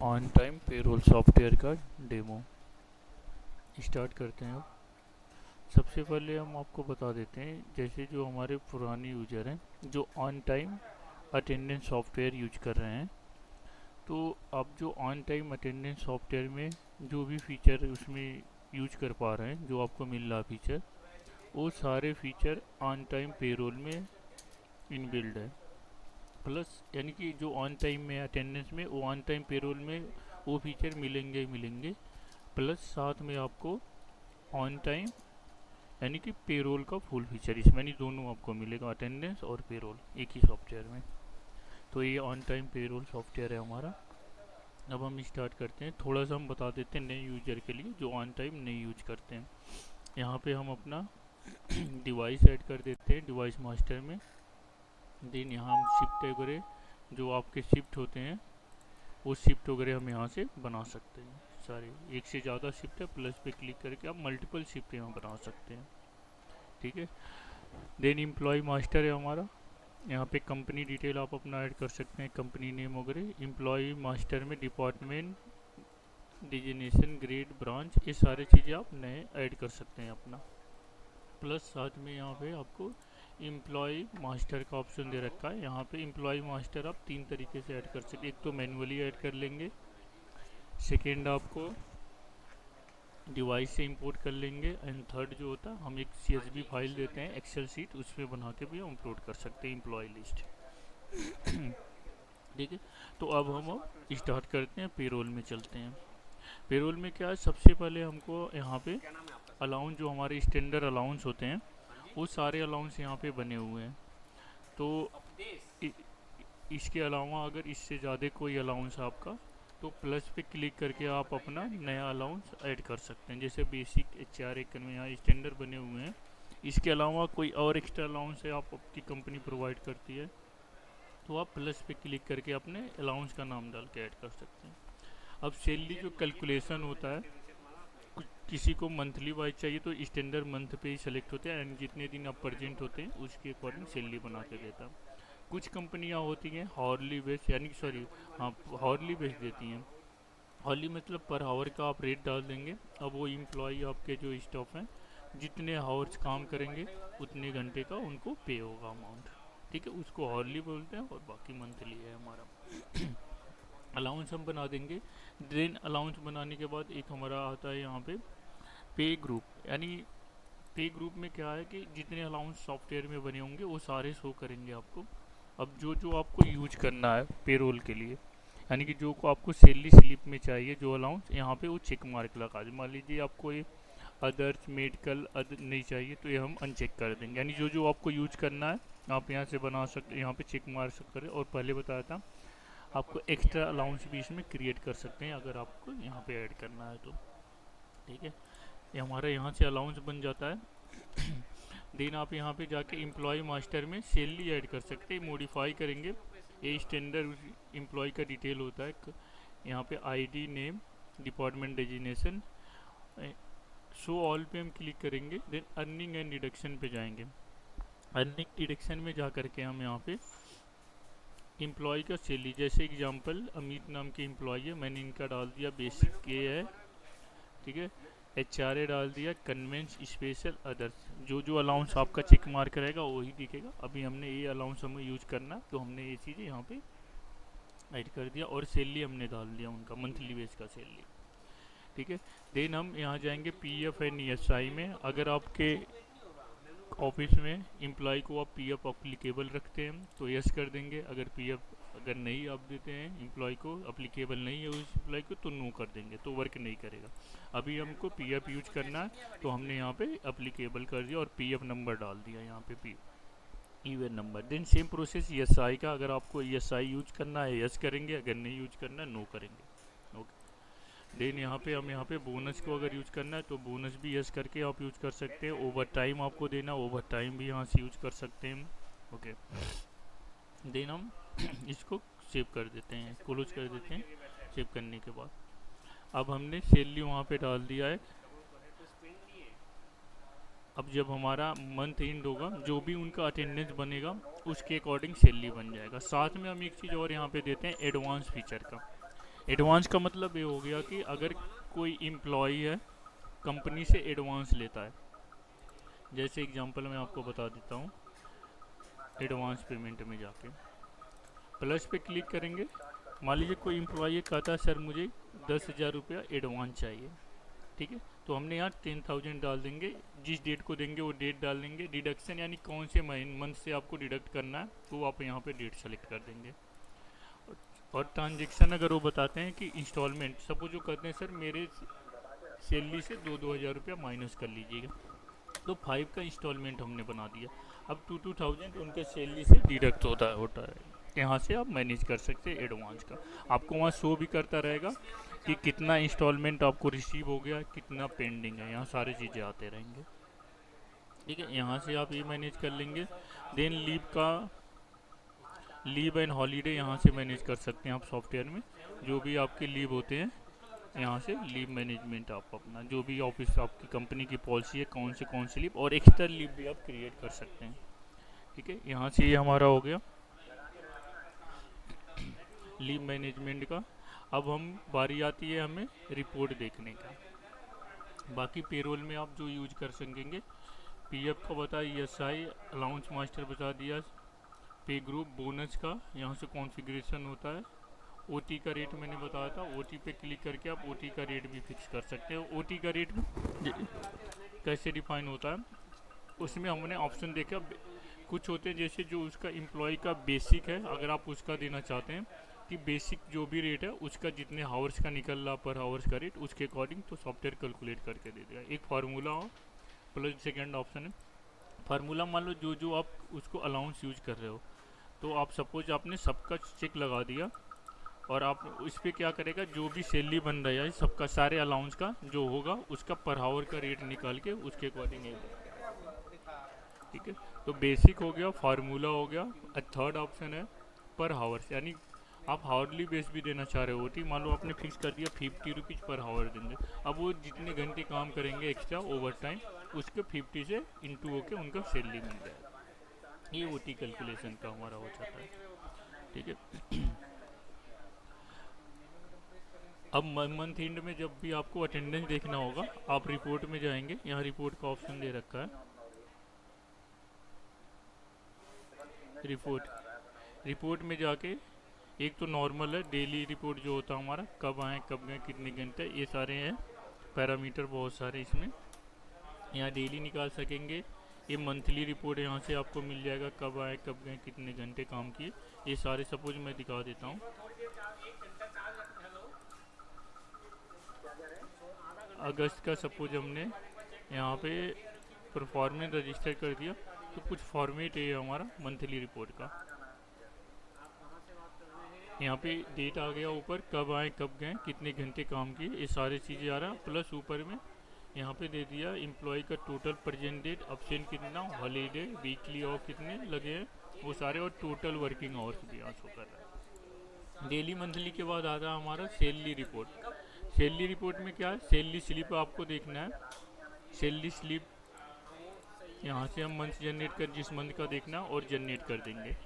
On time payroll software का demo start करते हैं। अब सबसे पहले हम आपको बता देते हैं, जैसे जो हमारे पुराने यूजर हैं जो on time attendance software use कर रहे हैं, तो आप जो ऑन टाइम अटेंडेंस सॉफ्टवेयर में जो भी फीचर उसमें यूज कर पा रहे हैं, जो आपको मिल रहा फीचर, वो सारे फीचर ऑन टाइम पेरोल में इनबिल्ड है। प्लस यानी कि जो ऑन टाइम में अटेंडेंस में, वो ऑन टाइम पेरोल में वो फीचर मिलेंगे ही मिलेंगे। प्लस साथ में आपको ऑन टाइम यानी कि पेरोल का फुल फीचर इसमें नहीं, दोनों आपको मिलेगा, अटेंडेंस और पेरोल एक ही सॉफ्टवेयर में। तो ये ऑन टाइम पेरोल सॉफ्टवेयर है हमारा। अब हम स्टार्ट करते हैं। थोड़ा सा हम बता देते हैं नए यूजर के लिए जो ऑन टाइम नहीं यूज करते हैं। यहाँ पे हम अपना डिवाइस ऐड कर देते हैं डिवाइस मास्टर में। देन यहाँ हम शिफ्ट वगैरह जो आपके शिफ्ट होते हैं, वो शिफ्ट वगैरह हम यहाँ से बना सकते हैं। सारे एक से ज़्यादा शिफ्ट है, प्लस पे क्लिक करके आप मल्टीपल शिफ्ट यहाँ बना सकते हैं। ठीक है। देन एम्प्लॉय मास्टर है हमारा। यहाँ पे कंपनी डिटेल आप अपना ऐड कर सकते हैं, कंपनी नेम वगैरह। एम्प्लॉय मास्टर में डिपार्टमेंट, डिजिग्नेशन, ग्रेड, ब्रांच, ये सारी चीज़ें आप नए ऐड कर सकते हैं अपना। प्लस साथ में यहाँ पे आपको एम्प्लॉय मास्टर का ऑप्शन दे रखा है। यहाँ पे एम्प्लॉय मास्टर आप तीन तरीके से ऐड कर सकते हैं। एक तो मैनुअली ऐड कर लेंगे, सेकेंड आपको डिवाइस से इंपोर्ट कर लेंगे, एंड थर्ड जो होता है हम एक CSV फाइल देते हैं एक्सेल शीट, उसमें बना के भी हम अपलोड कर सकते हैं एम्प्लॉय लिस्ट। ठीक है। तो अब हम स्टार्ट करते हैं, पेरोल में चलते हैं। पेरोल में क्या है, सबसे पहले हमको यहाँ पे अलाउंस, जो हमारे स्टैंडर्ड अलाउंस होते हैं, वो सारे अलाउंस यहाँ पे बने हुए हैं। तो इ, इसके अलावा अगर इससे ज़्यादा कोई अलाउंस आपका, तो प्लस पे क्लिक करके आप अपना नया अलाउंस ऐड कर सकते हैं। जैसे बेसिक HR एक में यहाँ स्टैंडर्ड बने हुए हैं, इसके अलावा कोई और एक्स्ट्रा अलाउंस है आप आपकी कंपनी प्रोवाइड करती है, तो आप प्लस पे क्लिक करके अपने अलाउंस का नाम डाल के ऐड कर सकते हैं। अब सैलरी जो कैलकुलेशन होता है, किसी को मंथली वाइज चाहिए तो स्टैंडर्ड मंथ पे ही सेलेक्ट होते हैं, एंड जितने दिन आप प्रेजेंट होते हैं उसके अकॉर्डिंग सैलरी बना के देता है। कुछ कंपनियां होती हैं हॉर्ली बेस, यानी कि सॉरी, हाँ, हॉर्ली बेस देती हैं। हॉर्ली मतलब पर आवर का आप रेट डाल देंगे। अब वो एम्प्लॉय आपके जो स्टाफ हैं, जितने आवर्स काम करेंगे उतने घंटे का उनको पे होगा अमाउंट। ठीक है, उसको हॉर्ली बोलते हैं, और बाकी मंथली है हमारा। अलाउंस हम बना देंगे। देन अलाउंस बनाने के बाद एक हमारा आता है यहाँ पे ग्रुप। यानी पे ग्रुप में क्या है कि जितने अलाउंस सॉफ्टवेयर में बने होंगे वो सारे शो करेंगे आपको। अब जो जो आपको यूज करना है पेरोल के लिए, यानी कि जो को आपको सैलरी स्लिप में चाहिए जो अलाउंस, यहाँ पे वो चेक मार्क लगा दे। मान लीजिए आपको ये अदर्स, मेडिकल अदर नहीं चाहिए, तो ये हम अनचेक कर देंगे। यानी जो जो आपको यूज करना है आप यहाँ से बना सकते, यहाँ पे चेक मार सकते हैं। और पहले बताया था आपको एक्स्ट्रा अलाउंस भी इसमें क्रिएट कर सकते हैं अगर आपको यहाँ पे ऐड करना है तो। ठीक है, ये हमारा यहाँ से अलाउंस बन जाता है। देन आप यहाँ पे जाके एम्प्लॉय मास्टर में सैलरी ऐड कर सकते हैं, मॉडिफाई करेंगे। ये स्टैंडर्ड एम्प्लॉय का डिटेल होता है। यहाँ पे ID, name, department, designation, show all पे हम क्लिक करेंगे। देन अर्निंग एंड डिडक्शन पे जाएंगे। अर्निंग डिडक्शन में जा करके हम यहाँ पे एम्प्लॉय का सैलरी, जैसे एग्जांपल अमित नाम के एम्प्लॉय है, मैंने इनका डाल दिया बेसिक ये है। ठीक है, HRA डाल दिया, कन्वेंस, स्पेशल, अदर्स। जो जो अलाउंस आपका चेक मार्क रहेगा वही दिखेगा। अभी हमने ये अलाउंस हमें यूज करना, तो हमने ये चीज़ें यहाँ पे ऐड कर दिया, और सैलरी हमने डाल दिया उनका मंथली बेस का सैलरी। ठीक है। देन हम यहाँ जाएंगे PF एंड ESI में। अगर आपके ऑफिस में एम्प्लॉय को आप PF अप्लीकेबल रखते हैं तो यस कर देंगे। अगर PF अगर नहीं आप देते हैं, एम्प्लॉय को अप्लीकेबल नहीं है उस एम्प्लॉय को, तो नो कर देंगे, तो वर्क नहीं करेगा। अभी हमको PF यूज करना है, तो हमने यहाँ पे अप्लीकेबल कर दिया और PF नंबर डाल दिया यहाँ पे, even number. Then same process ESI का, अगर आपको ESI यूज करना है यस करेंगे, अगर नहीं यूज करना है नो करेंगे। ओके। देन यहाँ पे हम यहाँ पे बोनस को अगर यूज करना है तो बोनस भी यस करके आप यूज कर सकते हैं। ओवर टाइम आपको देना, ओवर टाइम भी यहाँ से यूज कर सकते हैं। ओके। देन हम इसको सेव कर देते हैं, क्लोज कर देते हैं। सेव करने के बाद अब हमने सैलरी वहाँ पे डाल दिया है। अब जब हमारा मंथ एंड होगा, जो भी उनका अटेंडेंस बनेगा उसके अकॉर्डिंग सैलरी बन जाएगा। साथ में हम एक चीज़ और यहाँ पे देते हैं, एडवांस फीचर का। एडवांस का मतलब ये हो गया कि अगर कोई एम्प्लॉई है कंपनी से एडवांस लेता है, जैसे एग्जांपल मैं आपको बता देता हूँ। एडवांस पेमेंट में जाके प्लस पे क्लिक करेंगे। मान लीजिए कोई एम्प्लॉई कहता है सर मुझे 10,000 रुपया एडवांस चाहिए, ठीक है, तो हमने यहाँ 10,000 डाल देंगे। जिस डेट को देंगे वो डेट डाल देंगे। डिडक्शन यानी कौन से मंथ से आपको डिडक्ट करना है वो आप यहाँ पे डेट सेलेक्ट कर देंगे। और ट्रांजेक्शन अगर वो बताते हैं कि इंस्टॉलमेंट, सपोज वो कहते हैं सर मेरे सैलरी से 2,000 रुपया माइनस कर लीजिएगा, तो 5 का इंस्टॉलमेंट हमने बना दिया। अब 2,000 उनके सैलरी से डिडक्ट होता है। यहाँ से आप मैनेज कर सकते हैं एडवांस का। आपको वहाँ शो भी करता रहेगा कि कितना इंस्टॉलमेंट आपको रिसीव हो गया, कितना पेंडिंग है, यहाँ सारी चीज़ें आते रहेंगे, ठीक है। यहाँ से आप ये मैनेज कर लेंगे। देन लीव एंड हॉलीडे यहाँ से मैनेज कर सकते हैं आप सॉफ्टवेयर में। जो भी आपके लीव होते हैं यहाँ से लीव मैनेजमेंट आप अपना जो भी ऑफिस आपकी कंपनी की पॉलिसी है कौन से लीव और एक्स्ट्रा लीव भी आप क्रिएट कर सकते हैं, ठीक है। यहाँ से ये हमारा हो गया लीव मैनेजमेंट का। अब हम बारी आती है हमें रिपोर्ट देखने का। बाकी पेरोल में आप जो यूज कर सकेंगे, पीएफ का बता, ईएसआई, अलाउंस मास्टर बता दिया, पे ग्रुप, बोनस का यहाँ से कॉन्फ़िगरेशन होता है। ओटी का रेट मैंने बताया था, ओटी पे क्लिक करके आप ओटी का रेट भी फिक्स कर सकते हो। ओटी का रेट कैसे डिफाइन होता है, उसमें हमने ऑप्शन देखा। कुछ होते हैं जैसे जो उसका एम्प्लॉय का बेसिक है, अगर आप उसका देना चाहते हैं कि बेसिक जो भी रेट है उसका जितने हावर्स का निकल रहा पर हावर्स का रेट उसके अकॉर्डिंग तो सॉफ्टवेयर कैलकुलेट करके दे देगा। एक फार्मूला हो प्लस सेकेंड ऑप्शन है फार्मूला। मान लो जो जो आप उसको अलाउंस यूज कर रहे हो, तो आप सपोज आपने सबका चेक लगा दिया और आप इस पर क्या करेगा, जो भी सैलरी बन रहा है सबका सारे अलाउंस का जो होगा उसका पर हावर का रेट निकाल के उसके अकॉर्डिंग, ठीक है। तो बेसिक हो गया, फार्मूला हो गया। थर्ड ऑप्शन है पर हावर्स, यानी आप हावरली बेस भी देना चाह रहे हो। ठीक, मान लो आपने फिक्स कर दिया 50 रुपीज़ पर हावर देंगे। अब वो जितने घंटे काम करेंगे एक्स्ट्रा ओवर टाइम उसके 50 से इंटू होके उनका सैलरी मिल जाएगा। ये ओटी कैलकुलेशन का हमारा हो जाता है, ठीक है। अब मंथ एंड में जब भी आपको अटेंडेंस देखना होगा, आप रिपोर्ट में जाएंगे, यहाँ रिपोर्ट का ऑप्शन दे रखा है। रिपोर्ट में जाके एक तो नॉर्मल है, डेली रिपोर्ट जो होता है हमारा, कब आए कब गए कितने घंटे, ये सारे हैं पैरामीटर बहुत सारे इसमें। यहाँ डेली निकाल सकेंगे। ये मंथली रिपोर्ट यहाँ से आपको मिल जाएगा, कब आए कब गए कितने घंटे काम किए, ये सारे सपोज मैं दिखा देता हूँ। अगस्त का सपोज हमने यहाँ पे परफॉर्मेंस रजिस्टर कर दिया, तो कुछ फॉर्मेट है हमारा मंथली रिपोर्ट का। यहाँ पे डेट आ गया ऊपर, कब आए कब गए कितने घंटे काम किए, ये सारी चीज़ें आ रहा। प्लस ऊपर में यहाँ पे दे दिया एम्प्लॉय का टोटल प्रेजेंट डेट, अब्सेंट कितना, हॉलीडे, वीकली ऑफ कितने लगे हैं वो सारे, और टोटल वर्किंग आवर्स भी यहाँ शो कर रहा है। डेली मंथली के बाद आता है हमारा सैलरी रिपोर्ट। सैलरी रिपोर्ट में क्या है, सैलरी स्लिप आपको देखना है। सैलरी स्लिप यहाँ से हम मंथ जनरेट कर, जिस मंथ का देखना और जनरेट कर देंगे।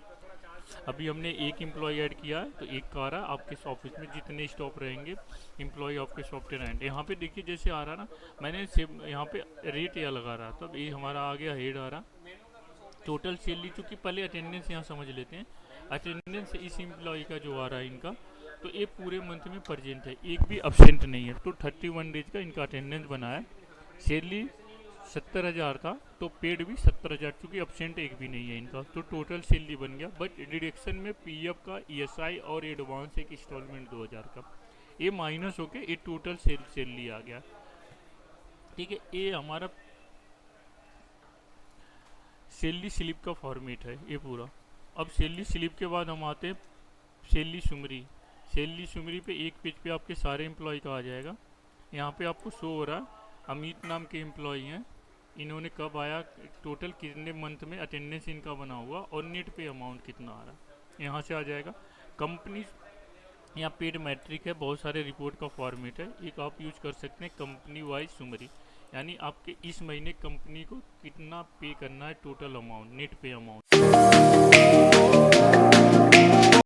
अभी हमने एक एम्प्लॉय ऐड किया है तो एक का आ रहा है। आपके ऑफिस में जितने स्टॉप रहेंगे एम्प्लॉय आपके सॉफ्टवेयर एंड, यहाँ पे देखिए जैसे आ रहा ना, मैंने सेम यहाँ पे रेट या लगा रहा था, ये हमारा आ गया हेड आ रहा टोटल सैलरी। चूँकि पहले अटेंडेंस यहाँ समझ लेते हैं, अटेंडेंस इस एम्प्लॉय का जो आ रहा है इनका, तो ये पूरे मंथ में प्रेजेंट है, एक भी अब्सेंट नहीं है, तो 31 डेज का इनका अटेंडेंस बना है। सैलरी 70,000 था तो पेड भी 70,000, चूँकि अब्सेंट एक भी नहीं है इनका, तो टोटल सैलरी बन गया। बट डिडक्शन में पीएफ का, ईएसआई और एडवांस एक इंस्टॉलमेंट 2,000 का, ये माइनस होके ये टोटल सैलरी आ गया, ठीक है। ये हमारा सैलरी स्लिप का फॉर्मेट है ये पूरा। अब सैलरी स्लिप के बाद हम आते हैं सैलरी सुमरी। सैलरी सुमरी पे एक पेज पे आपके सारे एम्प्लॉय का आ जाएगा। यहाँ पे आपको शो हो रहा है अमित नाम के एम्प्लॉय हैं, इन्होंने कब आया, टोटल कितने मंथ में अटेंडेंस इनका बना हुआ और नेट पे अमाउंट कितना आ रहा है, यहाँ से आ जाएगा। कंपनी यहाँ पेड मैट्रिक है, बहुत सारे रिपोर्ट का फॉर्मेट है, एक आप यूज कर सकते हैं कंपनी वाइज सुमरी, यानी आपके इस महीने कंपनी को कितना पे करना है, टोटल अमाउंट, नेट पे अमाउंट।